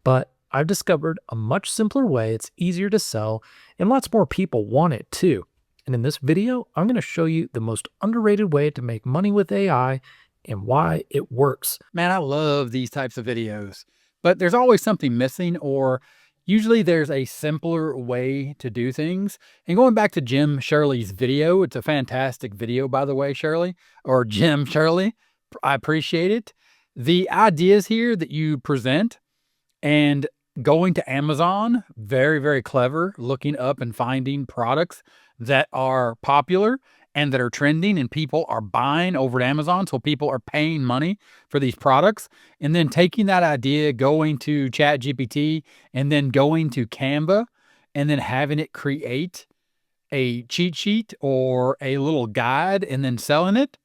But I've discovered a much simpler way, it's easier to sell, and lots more people want it too. And in this video, I'm going to show you the most underrated way to make money with AI and why it works. Man, I love these types of videos, but there's always something missing, or usually there's a simpler way to do things. And going back to Jim Shirley's video, it's a fantastic video, by the way, Shirley, or Jim Shirley. I appreciate it. The ideas here that you present and going to Amazon, very, very clever, looking up and finding products that are popular and that are trending and people are buying over at Amazon. So people are paying money for these products, and then taking that idea, going to ChatGPT and then going to Canva and then having it create a cheat sheet or a little guide and then selling it.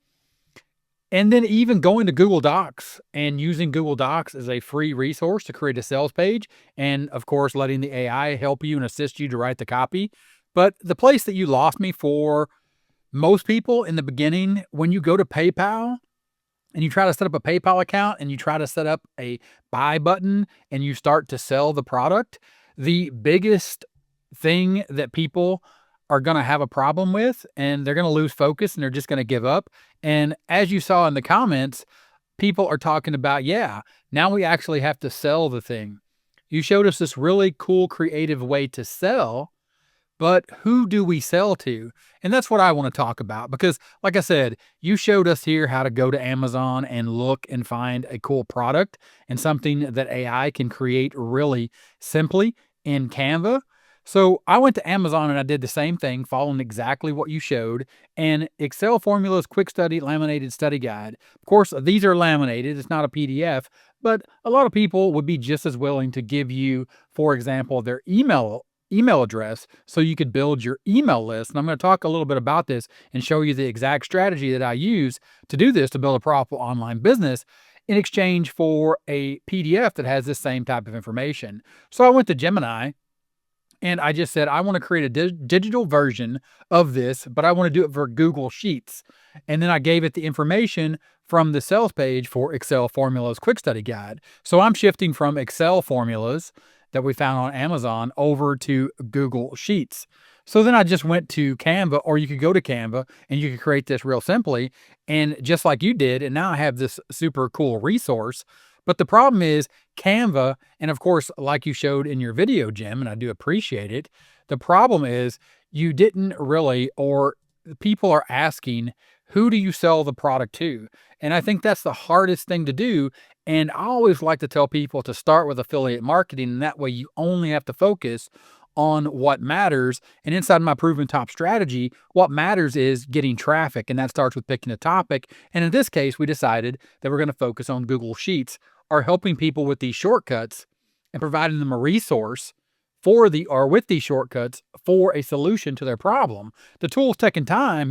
And then even going to Google Docs and using Google Docs as a free resource to create a sales page. And of course, letting the AI help you and assist you to write the copy. But the place that you lost me for most people in the beginning, when you go to PayPal and you try to set up a PayPal account and you try to set up a buy button and you start to sell the product, the biggest thing that people are going to have a problem with, and they're going to lose focus and they're just going to give up. And as you saw in the comments, people are talking about, yeah, now we actually have to sell the thing. You showed us this really cool, creative way to sell, but who do we sell to? And that's what I want to talk about, because like I said, you showed us here how to go to Amazon and look and find a cool product and something that AI can create really simply in Canva. So I went to Amazon and I did the same thing, following exactly what you showed, and Excel Formulas Quick Study Laminated Study Guide. Of course, these are laminated, it's not a PDF, but a lot of people would be just as willing to give you, for example, their email address so you could build your email list. And I'm going to talk a little bit about this and show you the exact strategy that I use to do this, to build a profitable online business in exchange for a PDF that has this same type of information. So I went to Gemini and I just said, I want to create a digital version of this, but I want to do it for Google Sheets. And then I gave it the information from the sales page for Excel Formulas Quick Study Guide. So I'm shifting from Excel formulas that we found on Amazon over to Google Sheets. So then I just went to Canva, or you could go to Canva and you could create this real simply, and just like you did. And now I have this super cool resource. But the problem is Canva, and of course, like you showed in your video, Jim, and I do appreciate it, the problem is you didn't really, or people are asking, who do you sell the product to? And I think that's the hardest thing to do. And I always like to tell people to start with affiliate marketing, and that way you only have to focus on what matters. And inside my proven top strategy, what matters is getting traffic, and that starts with picking a topic. And in this case, we decided that we're going to focus on Google Sheets, or helping people with these shortcuts and providing them a resource for with these shortcuts for a solution to their problem. The tool's taking time,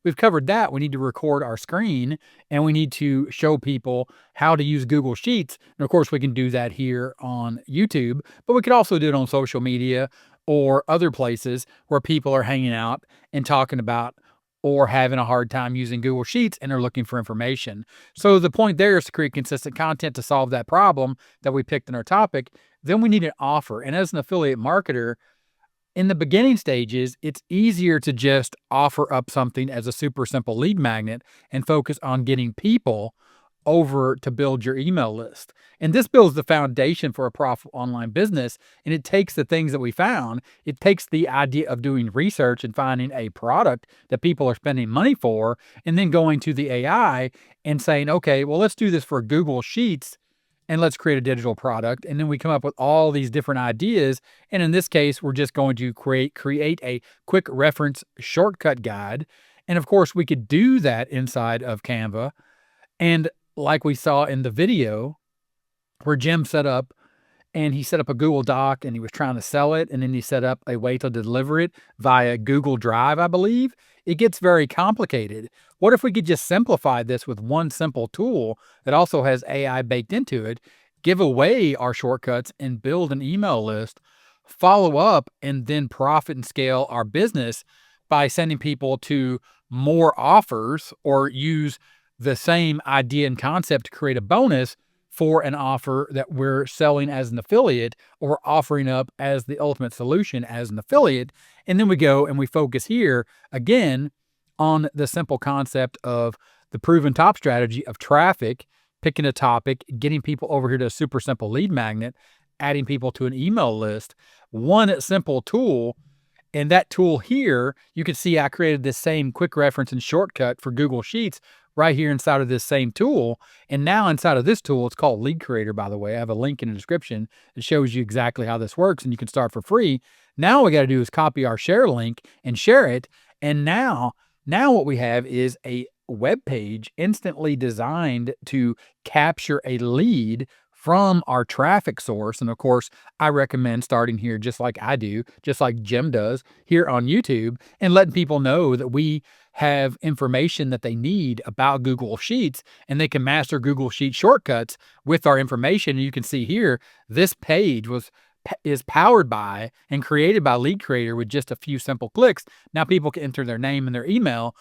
we've covered that. We need to record our screen and we need to show people how to use Google Sheets. And of course, we can do that here on YouTube, but we could also do it on social media or other places where people are hanging out and talking about or having a hard time using Google Sheets and are looking for information. So the point there is to create consistent content to solve that problem that we picked in our topic. Then we need an offer. And as an affiliate marketer, in the beginning stages, it's easier to just offer up something as a super simple lead magnet and focus on getting people over to build your email list. And this builds the foundation for a profitable online business. And it takes the things that we found, it takes the idea of doing research and finding a product that people are spending money for, and then going to the AI and saying, okay, well, let's do this for Google Sheets and let's create a digital product. And then we come up with all these different ideas. And in this case, we're just going to create a quick reference shortcut guide. And of course, we could do that inside of Canva. And like we saw in the video where Jim set up, and he set up a Google Doc and he was trying to sell it, and then he set up a way to deliver it via Google Drive, I believe. It gets very complicated. What if we could just simplify this with one simple tool that also has AI baked into it, give away our shortcuts and build an email list, follow up, and then profit and scale our business by sending people to more offers, or use the same idea and concept to create a bonus for an offer that we're selling as an affiliate or offering up as the ultimate solution as an affiliate. And then we go and we focus here again on the simple concept of the proven top strategy of traffic, picking a topic, getting people over here to a super simple lead magnet, adding people to an email list, one simple tool. And that tool here, you can see I created this same quick reference and shortcut for Google Sheets right here inside of this same tool. And now inside of this tool, it's called Lead Creator, by the way. I have a link in the description that shows you exactly how this works, and you can start for free. Now what we got to do is copy our share link and share it. And now what we have is a web page instantly designed to capture a lead from our traffic source. And of course, I recommend starting here just like I do, just like Jim does here on YouTube, and letting people know that we have information that they need about Google Sheets, and they can master Google Sheet shortcuts with our information. And you can see here, this page is powered by and created by Lead Creator with just a few simple clicks. Now people can enter their name and their email.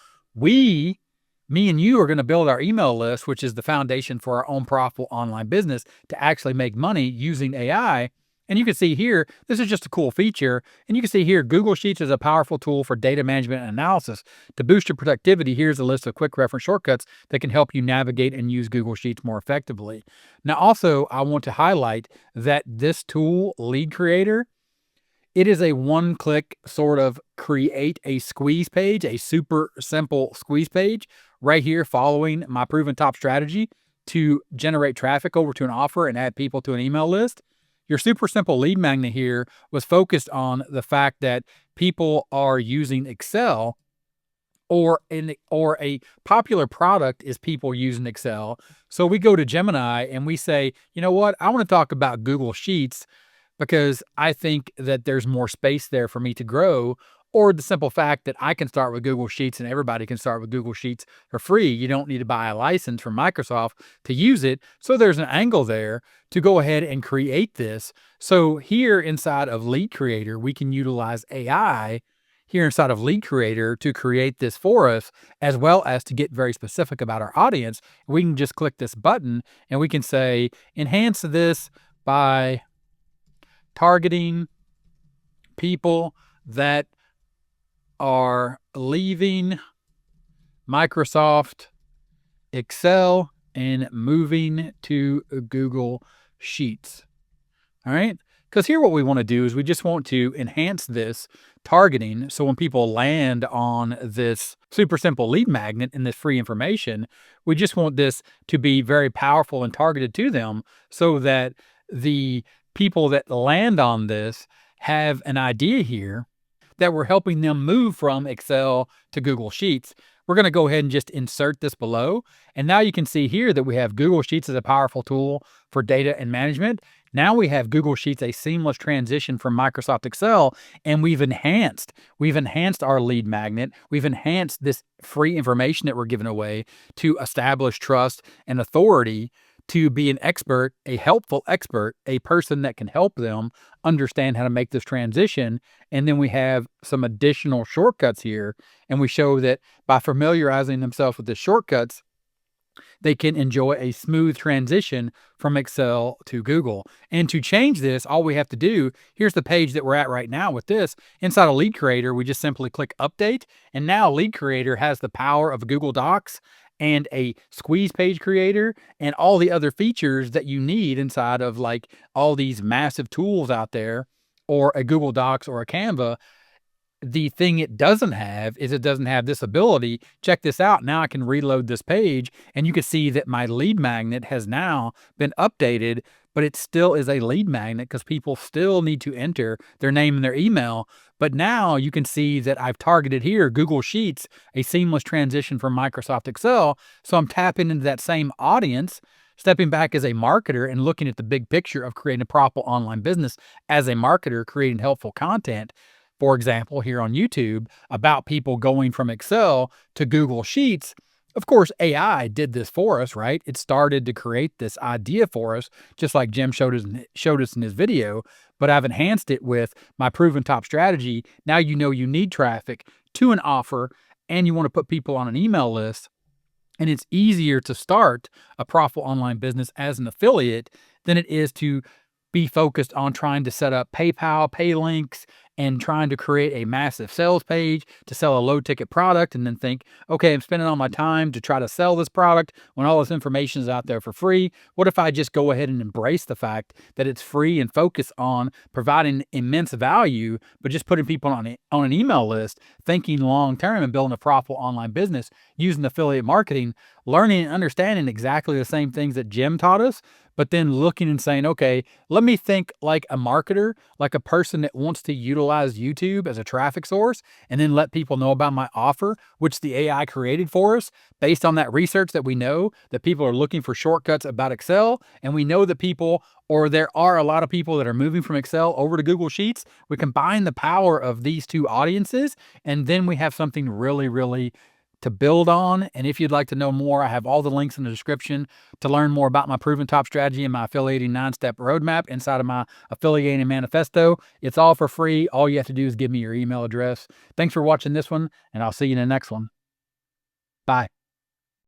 Me and you are going to build our email list, which is the foundation for our own profitable online business to actually make money using AI. And you can see here, this is just a cool feature. And you can see here, Google Sheets is a powerful tool for data management and analysis. To boost your productivity, here's a list of quick reference shortcuts that can help you navigate and use Google Sheets more effectively. Now, also, I want to highlight that this tool, Lead Creator, it is a one-click sort of create a squeeze page, a super simple squeeze page right here following my proven top strategy to generate traffic over to an offer and add people to an email list. Your super simple lead magnet here was focused on the fact that people are using Excel, or a popular product is people using Excel. So we go to Gemini and we say, you know what, I want to talk about Google Sheets because I think that there's more space there for me to grow, or the simple fact that I can start with Google Sheets and everybody can start with Google Sheets for free. You don't need to buy a license from Microsoft to use it. So there's an angle there to go ahead and create this. So here inside of Lead Creator, we can utilize AI here inside of Lead Creator to create this for us, as well as to get very specific about our audience. We can just click this button and we can say, enhance this by targeting people that are leaving Microsoft Excel and moving to Google Sheets. All right. Because here what we want to do is we just want to enhance this targeting. So when people land on this super simple lead magnet and this free information, we just want this to be very powerful and targeted to them so that the people that land on this have an idea here that we're helping them move from Excel to Google Sheets. We're going to go ahead and just insert this below. And now you can see here that we have Google Sheets as a powerful tool for data and management. Now we have Google Sheets, a seamless transition from Microsoft Excel, and we've enhanced our lead magnet. We've enhanced this free information that we're giving away to establish trust and authority to be an expert, a helpful expert, a person that can help them understand how to make this transition. And then we have some additional shortcuts here. And we show that by familiarizing themselves with the shortcuts, they can enjoy a smooth transition from Excel to Google. And to change this, all we have to do, here's the page that we're at right now with this. Inside of Lead Creator, we just simply click Update. And now Lead Creator has the power of Google Docs and a squeeze page creator and all the other features that you need inside of like all these massive tools out there, or a Google Docs or a Canva. The thing it doesn't have is it doesn't have this ability. Check this out. Now I can reload this page and you can see that my lead magnet has now been updated, but it still is a lead magnet because people still need to enter their name and their email. But now you can see that I've targeted here Google Sheets, a seamless transition from Microsoft Excel. So I'm tapping into that same audience, stepping back as a marketer and looking at the big picture of creating a profitable online business as a marketer, creating helpful content. For example, here on YouTube about people going from Excel to Google Sheets. Of course, AI did this for us, right? It started to create this idea for us, just like Jim showed us in his video, but I've enhanced it with my proven top strategy. Now you know you need traffic to an offer and you want to put people on an email list. And it's easier to start a profitable online business as an affiliate than it is to be focused on trying to set up PayPal, pay links, and trying to create a massive sales page to sell a low ticket product and then think, okay, I'm spending all my time to try to sell this product when all this information is out there for free. What if I just go ahead and embrace the fact that it's free and focus on providing immense value, but just putting people on an email list, thinking long term and building a profitable online business using affiliate marketing, learning and understanding exactly the same things that Jim taught us, but then looking and saying, okay, let me think like a marketer, like a person that wants to utilize YouTube as a traffic source, and then let people know about my offer, which the AI created for us based on that research that we know that people are looking for shortcuts about Excel. And we know that there are a lot of people that are moving from Excel over to Google Sheets. We combine the power of these two audiences, and then we have something really, really to build on. And if you'd like to know more, I have all the links in the description to learn more about my proven top strategy and my affiliating 9-step roadmap inside of my affiliating manifesto. It's all for free. All you have to do is give me your email address. Thanks for watching this one, and I'll see you in the next one. Bye.